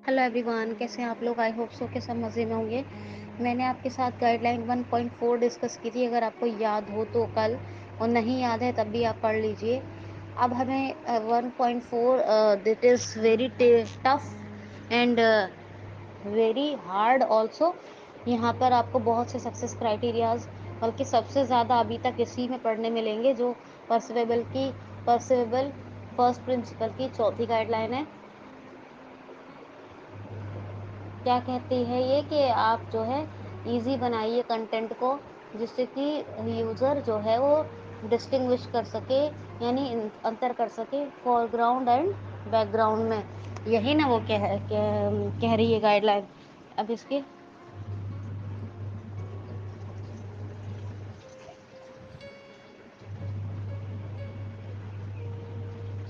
Hello everyone, कैसे हैं आप लोग। आई होप सो के सब मज़े में होंगे। मैंने आपके साथ गाइडलाइन 1.4 डिस्कस की थी, अगर आपको याद हो तो कल, और नहीं याद है तब भी आप पढ़ लीजिए। अब हमें 1.4 it is very tough and very hard also. यहाँ पर आपको बहुत से सक्सेस क्राइटेरियाज, बल्कि सबसे ज़्यादा अभी तक इसी में पढ़ने मिलेंगे, जो परसिवेबल फर्स्ट प्रिंसिपल की चौथी गाइडलाइन है। क्या कहती है ये कि आप जो है इजी बनाइए कंटेंट को, जिससे कि यूज़र जो है वो डिस्टिंग्विश कर सके, यानी अंतर कर सके फोरग्राउंड एंड बैकग्राउंड में। यही ना वो कह रही है गाइडलाइन। अब इसके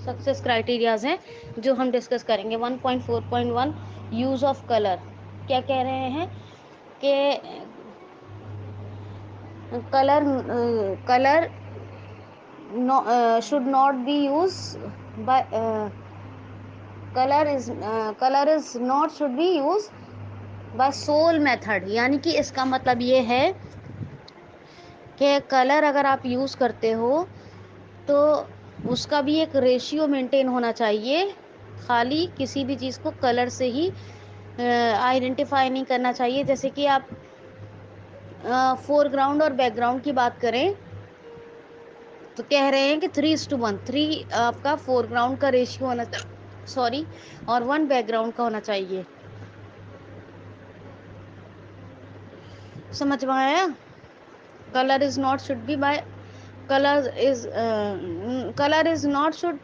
सक्सेस क्राइटेरियाज हैं जो हम डिस्कस करेंगे। 1.4.1 यूज़ ऑफ कलर। क्या कह रहे हैं कि colour colour should not be used by color is not should be used by sole method। यानी कि इसका मतलब ये है कि कलर अगर आप यूज़ करते हो तो उसका भी एक रेशियो मेंटेन होना चाहिए। खाली किसी भी चीज़ को कलर से ही आइडेंटिफाई नहीं करना चाहिए। जैसे कि आप फोरग्राउंड और बैकग्राउंड की बात करें तो कह रहे हैं कि 3:1, 3 आपका फोरग्राउंड का रेशियो होना, सॉरी, और 1 बैकग्राउंड का होना चाहिए। समझ में आया। Colour is not should be by colour is not should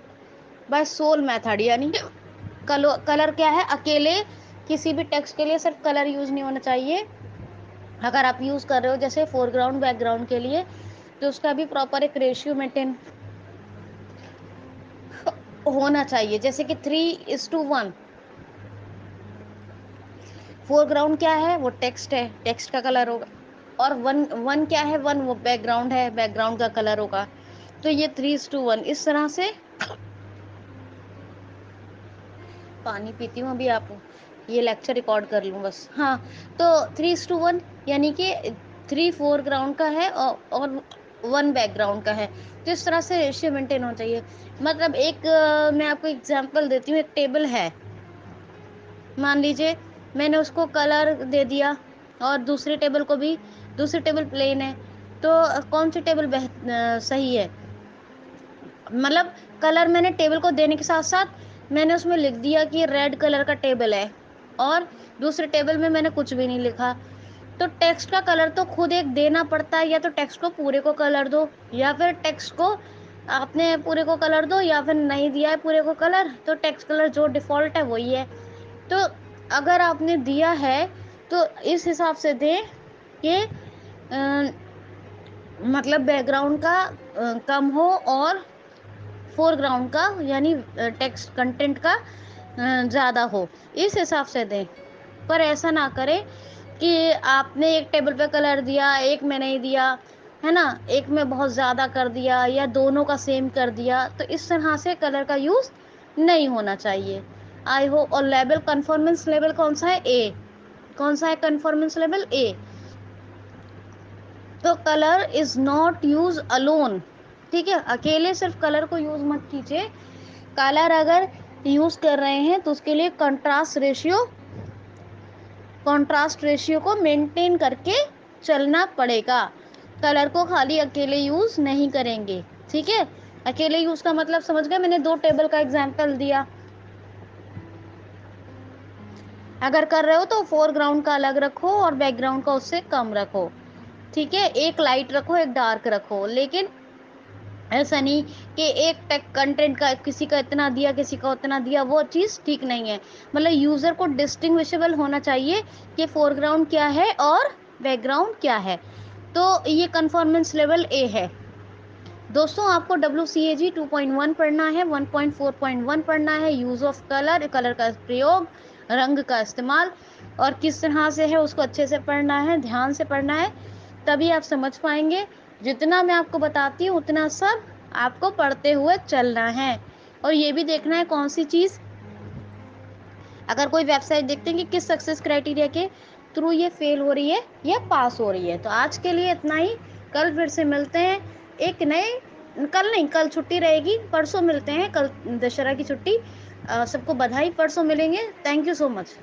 by sole method. यानी कलर क्या है, अकेले किसी भी टेक्स्ट के लिए सिर्फ कलर यूज नहीं होना चाहिए। अगर आप यूज कर रहे हो जैसे फोरग्राउंड बैकग्राउंड के लिए, तो उसका भी प्रॉपर एक रेशियो मेंटेन होना चाहिए। जैसे कि 3:1। फोरग्राउंड क्या है, वो टेक्स्ट है, टेक्स्ट का कलर होगा। और वन वन क्या है, वन वो बैकग्राउंड है, बैकग्राउंड का कलर होगा। तो ये 3:1 इस तरह से। पानी पीती हूँ अभी, आप ये लेक्चर रिकॉर्ड कर लूँ बस। हाँ, तो 3:1 यानी कि 3 फोरग्राउंड का है और 1 बैकग्राउंड का है। तो इस तरह से रेशियो मेंटेन होना चाहिए। मतलब एक मैं आपको एग्जांपल देती हूँ। एक टेबल है, मान लीजिए मैंने उसको कलर दे दिया, और दूसरी टेबल को भी, दूसरी टेबल प्लेन है। तो कौन सी टेबल सही है। मतलब कलर मैंने टेबल को देने के साथ साथ मैंने उसमें लिख दिया कि रेड कलर का टेबल है, और दूसरे टेबल में मैंने कुछ भी नहीं लिखा। तो टेक्स्ट का कलर तो खुद एक देना पड़ता है। या तो टेक्स्ट को पूरे को कलर दो, या फिर टेक्स्ट को आपने पूरे को कलर दो, या फिर नहीं दिया है पूरे को कलर, तो टेक्स्ट कलर जो डिफॉल्ट है वही है। तो अगर आपने दिया है तो इस हिसाब से दें कि मतलब बैकग्राउंड का कम हो, और फोरग्राउंड का यानी टेक्स्ट कंटेंट का ज़्यादा हो, इस हिसाब से दें। पर ऐसा ना करें कि आपने एक टेबल पे कलर दिया, एक में नहीं दिया, है ना, एक में बहुत ज़्यादा कर दिया, या दोनों का सेम कर दिया। तो इस तरह से कलर का यूज़ नहीं होना चाहिए। I hope. और लेवल, कन्फॉर्मेंस लेवल कौन सा है, ए। कौन सा है कन्फॉर्मेंस लेवल, ए। तो colour is not use alone. ठीक है, अकेले सिर्फ कलर को यूज मत कीजिए। कलर अगर यूज कर रहे हैं तो उसके लिए कंट्रास्ट रेशियो को मेंटेन करके चलना पड़ेगा। कलर को खाली अकेले यूज नहीं करेंगे। ठीक है, अकेले यूज का मतलब समझ गए। मैंने 2 टेबल का एग्जांपल दिया। अगर कर रहे हो तो फोरग्राउंड का अलग रखो और बैकग्राउंड का उससे कम रखो। ठीक है, एक लाइट रखो, एक डार्क रखो। लेकिन ऐसा नहीं कि एक टेक कंटेंट का किसी का इतना दिया, किसी का उतना दिया, वो चीज ठीक नहीं है। मतलब यूजर को डिस्टिंग्विशेबल होना चाहिए कि फोरग्राउंड क्या है और बैकग्राउंड क्या है। तो ये कन्फॉर्मेंस लेवल ए है। दोस्तों, आपको WCAG 2.1 पढ़ना है, 1.4.1 पढ़ना है। यूज ऑफ कलर, कलर का प्रयोग, रंग का इस्तेमाल, और किस तरह से है उसको अच्छे से पढ़ना है, ध्यान से पढ़ना है, तभी आप समझ पाएंगे। जितना मैं आपको बताती हूँ उतना सब आपको पढ़ते हुए चलना है। और ये भी देखना है कौन सी चीज अगर कोई वेबसाइट देखते हैं कि किस सक्सेस क्राइटेरिया के थ्रू ये फेल हो रही है या पास हो रही है। तो आज के लिए इतना ही, कल फिर से मिलते हैं एक नए, कल नहीं, कल छुट्टी रहेगी, परसों मिलते हैं, कल दशहरा की छुट्टी। सबको बधाई, परसों मिलेंगे। Thank you so much.